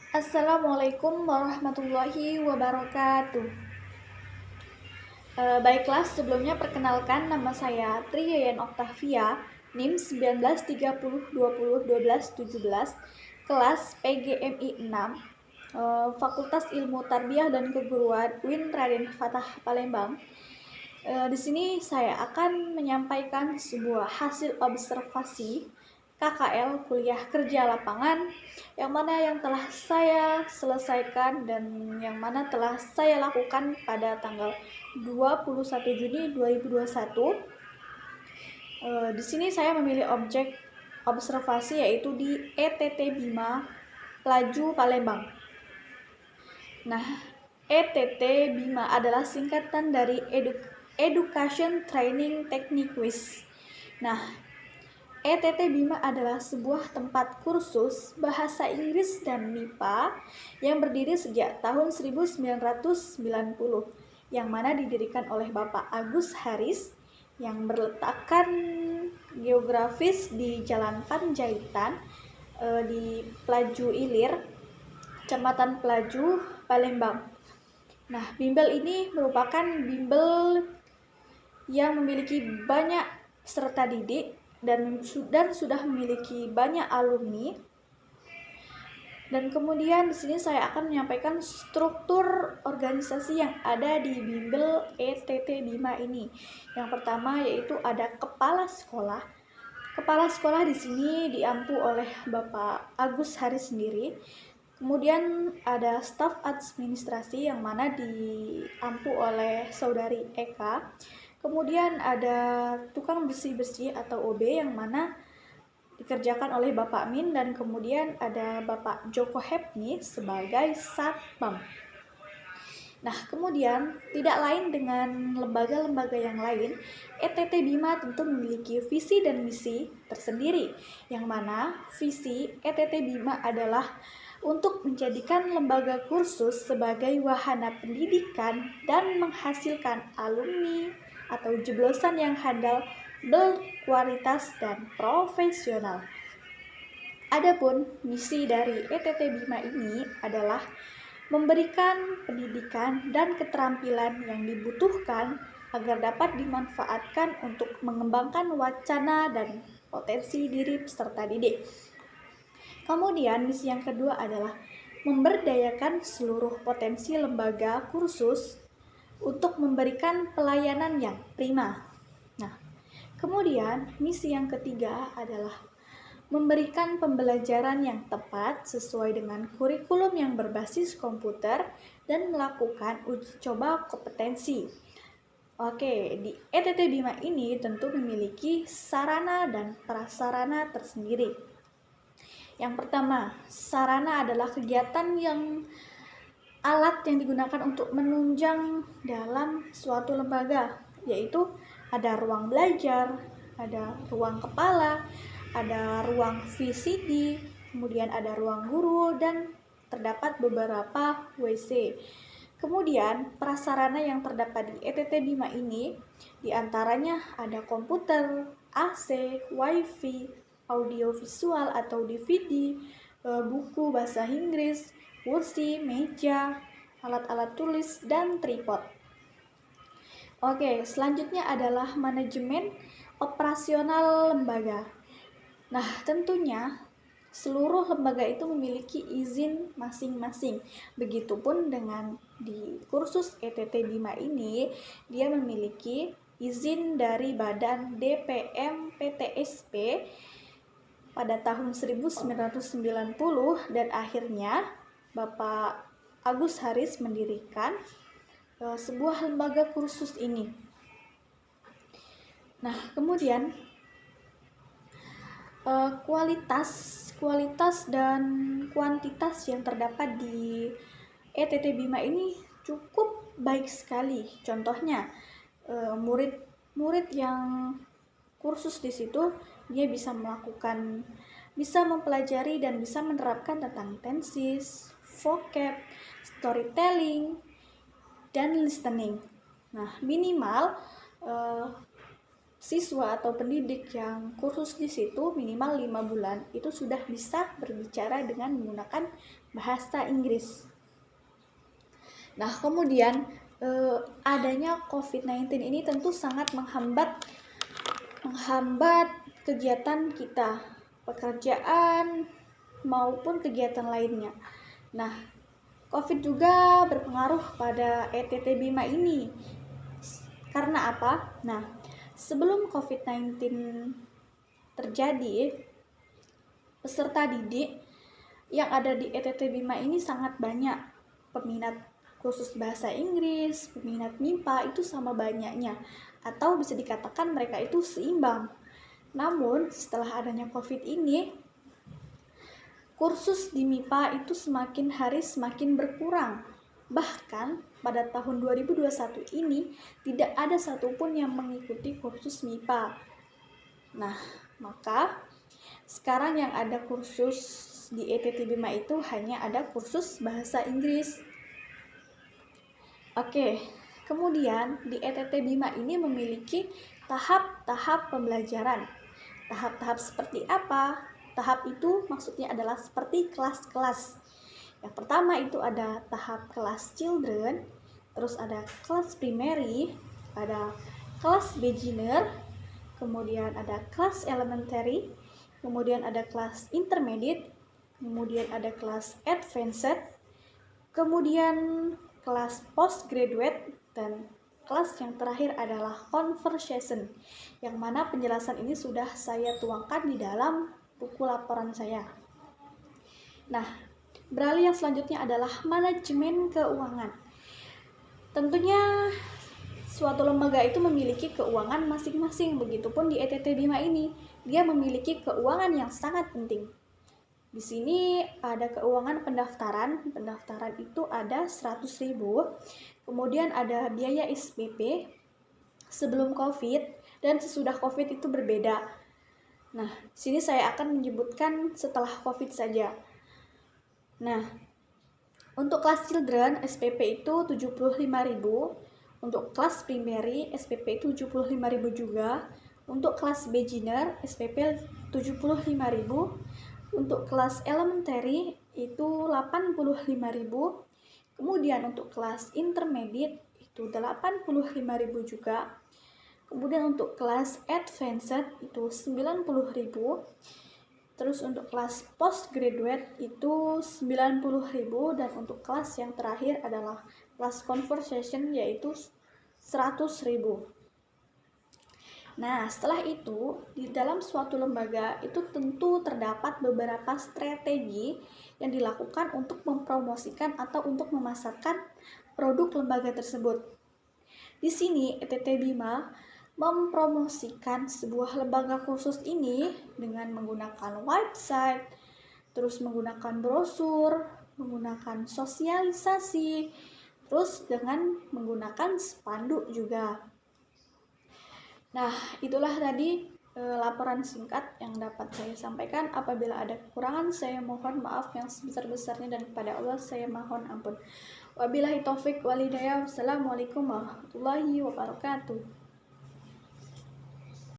Assalamualaikum warahmatullahi wabarakatuh. Baiklah, sebelumnya perkenalkan nama saya Tri Yayan Oktavia, NIM 1930201217, kelas PGMI 6, Fakultas Ilmu Tarbiyah dan Keguruan UIN Raden Fatah Palembang. Di sini saya akan menyampaikan sebuah hasil observasi KKL kuliah kerja lapangan yang mana yang telah saya selesaikan dan yang mana telah saya lakukan pada tanggal 21 Juni 2021. Di sini saya memilih objek observasi yaitu di ETT Bima Laju Palembang. Nah, ETT Bima adalah singkatan dari Education Training Technique Quiz. Nah, ETT Bima adalah sebuah tempat kursus bahasa Inggris dan MIPA yang berdiri sejak tahun 1990, yang mana didirikan oleh Bapak Agus Haris, yang berletakkan geografis di Jalan Panjaitan di Pelaju Ilir, Kecamatan Pelaju, Palembang. Nah, bimbel ini merupakan bimbel yang memiliki banyak peserta didik dan sudah memiliki banyak alumni. Dan kemudian di sini saya akan menyampaikan struktur organisasi yang ada di bimbel ETT Bima ini. Yang pertama yaitu ada kepala sekolah. Kepala sekolah di sini diampu oleh Bapak Agus Haris sendiri. Kemudian ada staf administrasi yang mana diampu oleh Saudari Eka. Kemudian ada tukang bersih-bersih atau OB yang mana dikerjakan oleh Bapak Min, dan kemudian ada Bapak Joko Hepni sebagai satpam. Nah, kemudian tidak lain dengan lembaga-lembaga yang lain, ETT Bima tentu memiliki visi dan misi tersendiri, yang mana visi ETT Bima adalah untuk menjadikan lembaga kursus sebagai wahana pendidikan dan menghasilkan alumni atau jeblosan yang handal, berkualitas, dan profesional. Adapun misi dari ETT Bima ini adalah memberikan pendidikan dan keterampilan yang dibutuhkan agar dapat dimanfaatkan untuk mengembangkan wacana dan potensi diri peserta didik. Kemudian misi yang kedua adalah memberdayakan seluruh potensi lembaga kursus untuk memberikan pelayanan yang prima. Nah, kemudian misi yang ketiga adalah memberikan pembelajaran yang tepat sesuai dengan kurikulum yang berbasis komputer dan melakukan uji coba kompetensi. Oke, di ETT Bima ini tentu memiliki sarana dan prasarana tersendiri. Yang pertama, sarana adalah kegiatan yang alat yang digunakan untuk menunjang dalam suatu lembaga, yaitu ada ruang belajar, ada ruang kepala, ada ruang VCD, kemudian ada ruang guru, dan terdapat beberapa WC. Kemudian prasarana yang terdapat di ETT Bima ini diantaranya ada komputer, AC, WiFi, audio visual atau DVD, buku bahasa Inggris, kursi, meja, alat-alat tulis, dan tripod. Oke, selanjutnya adalah manajemen operasional lembaga. Nah, tentunya seluruh lembaga itu memiliki izin masing-masing. Begitupun dengan di kursus ETT Bima ini, dia memiliki izin dari Badan DPM PTSP pada tahun 1990, dan akhirnya Bapak Agus Haris mendirikan sebuah lembaga kursus ini. Nah, kemudian kualitas dan kuantitas yang terdapat di ETT Bima ini cukup baik sekali. Contohnya, murid-murid yang kursus di situ dia bisa mempelajari dan bisa menerapkan tentang tenses, vocab, storytelling, dan listening. Nah, minimal siswa atau pendidik yang kursus di situ minimal 5 bulan itu sudah bisa berbicara dengan menggunakan bahasa Inggris. Nah, kemudian adanya COVID-19 ini tentu sangat menghambat kegiatan kita, pekerjaan maupun kegiatan lainnya. Nah, COVID juga berpengaruh pada ETT BIMA ini. Karena apa? Nah, sebelum COVID-19 terjadi, peserta didik yang ada di ETT BIMA ini sangat banyak. Peminat khusus bahasa Inggris, peminat MIPA itu sama banyaknya. Atau bisa dikatakan mereka itu seimbang. Namun, setelah adanya COVID ini, kursus di MIPA itu semakin hari semakin berkurang. Bahkan pada tahun 2021 ini tidak ada satupun yang mengikuti kursus MIPA. Nah, maka sekarang yang ada kursus di ETT BIMA itu hanya ada kursus bahasa Inggris. Oke, kemudian di ETT BIMA ini memiliki tahap-tahap pembelajaran. Tahap-tahap seperti apa? Tahap itu maksudnya adalah seperti kelas-kelas. Yang pertama itu ada tahap kelas children, terus ada kelas primary, ada kelas beginner, kemudian ada kelas elementary, kemudian ada kelas intermediate, kemudian ada kelas advanced, kemudian kelas postgraduate, dan kelas yang terakhir adalah conversation, yang mana penjelasan ini sudah saya tuangkan di dalam buku laporan saya. Nah, beralih yang selanjutnya adalah manajemen keuangan. Tentunya suatu lembaga itu memiliki keuangan masing-masing, begitupun di ETT BIMA ini, dia memiliki keuangan yang sangat penting. Di sini ada keuangan pendaftaran itu ada 100.000, kemudian ada biaya SPP sebelum COVID dan sesudah COVID itu berbeda. Nah, sini saya akan menyebutkan setelah COVID saja. Nah, untuk kelas children SPP itu 75.000, untuk kelas primary SPP itu 75.000 juga, untuk kelas beginner SPP 75.000, untuk kelas elementary itu 85.000, kemudian untuk kelas intermediate itu 85.000 juga, kemudian untuk kelas advanced itu 90.000, terus untuk kelas postgraduate itu 90.000, dan untuk kelas yang terakhir adalah kelas conversation yaitu 100.000. Nah, setelah itu, di dalam suatu lembaga itu tentu terdapat beberapa strategi yang dilakukan untuk mempromosikan atau untuk memasarkan produk lembaga tersebut. Di sini, ETT BIMA mempromosikan sebuah lembaga khusus ini dengan menggunakan website, terus menggunakan brosur, menggunakan sosialisasi, terus dengan menggunakan spanduk juga. Nah, itulah tadi laporan singkat yang dapat saya sampaikan. Apabila ada kekurangan, saya mohon maaf yang sebesar-besarnya, dan kepada Allah saya mohon ampun. Wabillahi taufik wal hidayah. Wassalamualaikum warahmatullahi wabarakatuh.